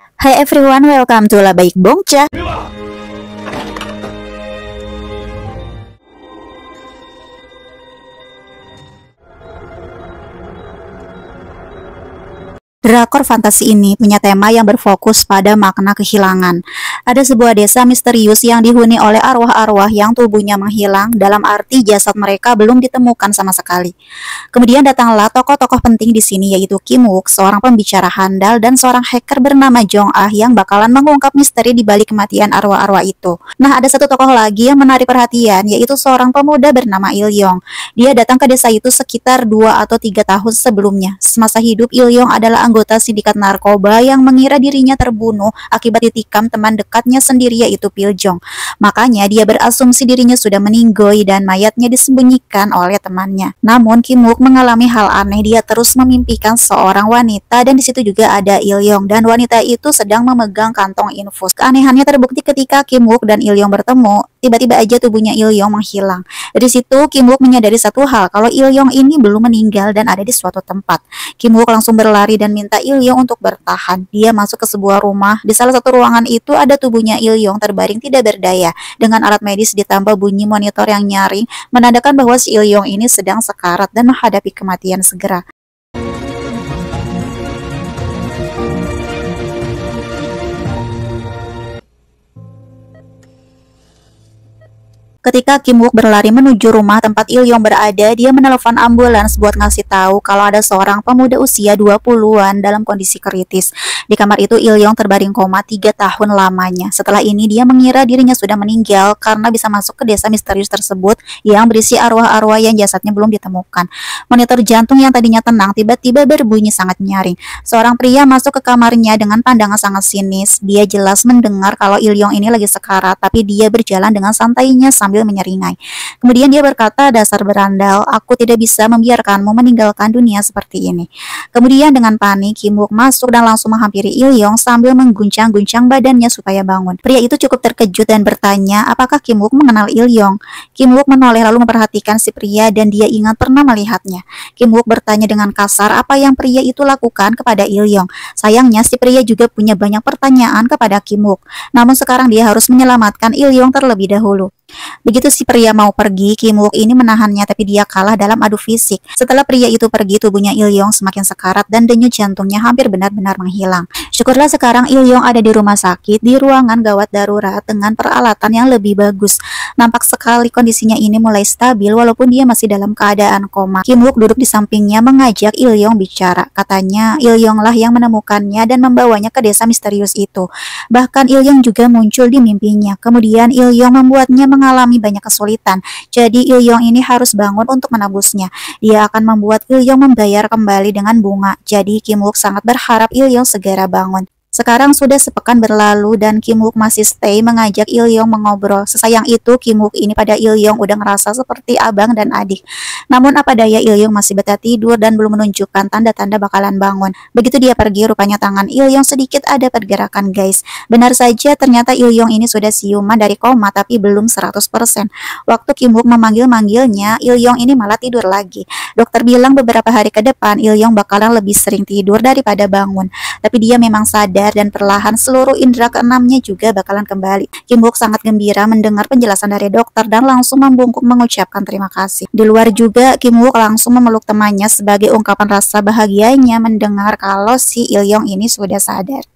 Hi everyone, welcome to Labaik Bongcha. Drakor fantasi ini punya tema yang berfokus pada makna kehilangan. Ada sebuah desa misterius yang dihuni oleh arwah-arwah yang tubuhnya menghilang, dalam arti jasad mereka belum ditemukan sama sekali. Kemudian datanglah tokoh-tokoh penting di sini, yaitu Kim Wook, seorang pembicara handal, dan seorang hacker bernama Jong Ah yang bakalan mengungkap misteri di balik kematian arwah-arwah itu. Nah, ada satu tokoh lagi yang menarik perhatian, yaitu seorang pemuda bernama Il Yong. Dia datang ke desa itu sekitar 2 atau 3 tahun sebelumnya. Semasa hidup, Il Yong adalah anggota sindikat narkoba yang mengira dirinya terbunuh akibat ditikam teman dekatnya sendiri, yaitu Pil Jong. Makanya dia berasumsi dirinya sudah meninggoy dan mayatnya disembunyikan oleh temannya. Namun Kim Wook mengalami hal aneh, dia terus memimpikan seorang wanita dan di situ juga ada Il Yong, dan wanita itu sedang memegang kantong infus. Keanehannya terbukti ketika Kim Wook dan Il Yong bertemu, tiba-tiba aja tubuhnya Il Yong menghilang. Dari situ Kim Wook menyadari satu hal, kalau Il Yong ini belum meninggal dan ada di suatu tempat. Kim Wook langsung berlari dan minta Il Yong untuk bertahan. Dia masuk ke sebuah rumah. Di salah satu ruangan itu ada tubuhnya Il Yong terbaring tidak berdaya. Dengan alat medis ditambah bunyi monitor yang nyaring, menandakan bahwa si Il Yong ini sedang sekarat dan menghadapi kematian segera. Ketika Kim Wook berlari menuju rumah tempat Il Yong berada, dia menelpon ambulans buat ngasih tahu kalau ada seorang pemuda usia 20-an dalam kondisi kritis. Di kamar itu Il Yong terbaring koma 3 tahun lamanya. Setelah ini dia mengira dirinya sudah meninggal karena bisa masuk ke desa misterius tersebut yang berisi arwah-arwah yang jasadnya belum ditemukan. Monitor jantung yang tadinya tenang tiba-tiba berbunyi sangat nyaring. Seorang pria masuk ke kamarnya dengan pandangan sangat sinis. Dia jelas mendengar kalau Il Yong ini lagi sekarat, tapi dia berjalan dengan santainya sambil menyeringai. Kemudian dia berkata, "Dasar berandal, aku tidak bisa membiarkanmu meninggalkan dunia seperti ini." Kemudian dengan panik, Kim Wook masuk dan langsung menghampiri Il Yong sambil mengguncang-guncang badannya supaya bangun. Pria itu cukup terkejut dan bertanya, apakah Kim Wook mengenal Il Yong? Kim Wook menoleh lalu memperhatikan si pria dan dia ingat pernah melihatnya. Kim Wook bertanya dengan kasar apa yang pria itu lakukan kepada Il Yong. Sayangnya si pria juga punya banyak pertanyaan kepada Kim Wook. Namun sekarang dia harus menyelamatkan Il Yong terlebih dahulu. Begitu si pria mau pergi, Kim Wook ini menahannya, tapi dia kalah dalam adu fisik. Setelah pria itu pergi, tubuhnya Il Yong semakin sekarat dan denyut jantungnya hampir benar-benar menghilang. Syukurlah sekarang Il Yong ada di rumah sakit, di ruangan gawat darurat dengan peralatan yang lebih bagus. Nampak sekali kondisinya ini mulai stabil walaupun dia masih dalam keadaan koma. Kim Wook duduk di sampingnya mengajak Il Yong bicara. Katanya Il Yong lah yang menemukannya dan membawanya ke desa misterius itu. Bahkan Il Yong juga muncul di mimpinya. Kemudian Il Yong membuatnya mengalami banyak kesulitan. Jadi Il Yong ini harus bangun untuk menebusnya. Dia akan membuat Il Yong membayar kembali dengan bunga. Jadi Kim Wook sangat berharap Il Yong segera bangun. Sekarang sudah sepekan berlalu dan Kim Wook masih stay mengajak Il Yong mengobrol. Sesayang itu Kim Wook ini pada Il Yong udah ngerasa seperti abang dan adik. Namun apa daya, Il Yong masih betah tidur dan belum menunjukkan tanda-tanda bakalan bangun. Begitu dia pergi, rupanya tangan Il Yong sedikit ada pergerakan, guys. Benar saja, ternyata Il Yong ini sudah siuman dari koma tapi belum 100%. Waktu Kim Wook memanggil-manggilnya, Il Yong ini malah tidur lagi. Dokter bilang beberapa hari ke depan Il Yong bakalan lebih sering tidur daripada bangun. Tapi dia memang sadar dan perlahan seluruh indera keenamnya juga bakalan kembali. Kim Wook sangat gembira mendengar penjelasan dari dokter dan langsung membungkuk mengucapkan terima kasih. Di luar juga Kim Wook langsung memeluk temannya sebagai ungkapan rasa bahagianya mendengar kalau si Il Yong ini sudah sadar.